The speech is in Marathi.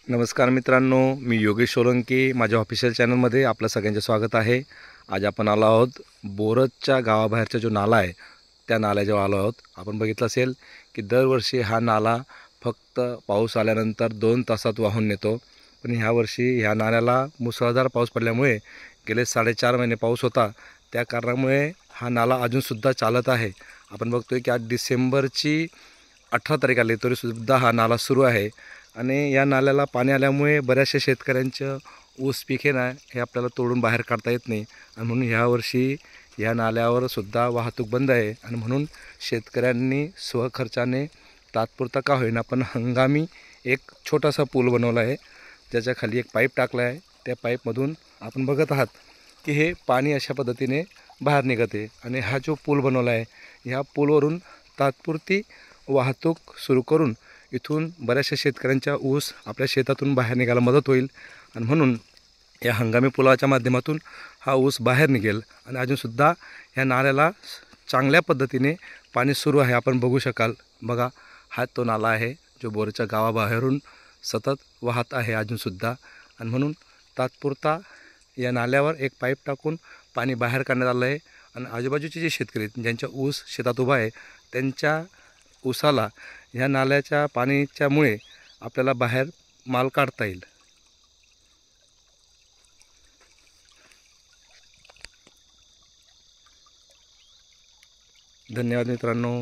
नमस्कार मित्रांनो, मी योगेश सोलंकी. माझ्या ऑफिशियल चॅनलमध्ये आपलं सगळ्यांचे स्वागत आहे. आज आपण आलो आहोत बोरजच्या गावाबाहेरचा जो नाला आहे त्या नाल्याजवळ आलो आहोत. आपण बघितलं असेल की दरवर्षी हा नाला फक्त पाऊस आल्यानंतर 2 तासात वाहून नेतो. पण ह्यावर्षी ह्या नाल्याला मुसळधार पाऊस पडल्यामुळे गेले 4.5 महिने पाऊस होता, त्या कारणामुळे हा नाला अजूनसुद्धा चालत आहे. आपण बघतोय की आज डिसेंबरची 18 तारीख आली तरीसुद्धा हा नाला सुरू आहे. आणि या नाल्याला पाणी आल्यामुळे बऱ्याचशा शेतकऱ्यांचं ऊस पीक आहे ना, हे आपल्याला तोडून बाहेर काढता येत नाही. आणि म्हणून ह्यावर्षी या नाल्यावर सुद्धा वाहतूक बंद आहे. आणि म्हणून शेतकऱ्यांनी स्वखर्चाने तात्पुरता का होईना पण हंगामी एक छोटासा पूल बनवला आहे, ज्याच्या खाली एक पाईप टाकला आहे. त्या पाईपमधून आपण बघत आहात की हे पाणी अशा पद्धतीने बाहेर निघत आहे. आणि हा जो पूल बनवला आहे, ह्या पूलवरून तात्पुरती वाहतूक सुरू करून इथून बऱ्याचशा शेतकऱ्यांच्या ऊस आपल्या शेतातून बाहेर निघायला मदत होईल. आणि म्हणून या हंगामी पुलाच्या माध्यमातून हा ऊस बाहेर निघेल. आणि अजूनसुद्धा ह्या नाल्याला चांगल्या पद्धतीने पाणी सुरू आहे. आपण बघू शकाल, बघा, हा तो नाला आहे जो बोरच्या गावाबाहेरून सतत वाहत आहे अजूनसुद्धा. आणि म्हणून तात्पुरता या नाल्यावर एक पाईप टाकून पाणी बाहेर काढण्यात आलं आहे. आणि आजूबाजूचे जे शेतकरी ज्यांच्या ऊस शेतात उभा आहे, त्यांच्या ऊसाला ह्या नाल्याच्या पाण्याच्यामुळे आपल्याला बाहेर माल काढता येईल. धन्यवाद मित्रांनो.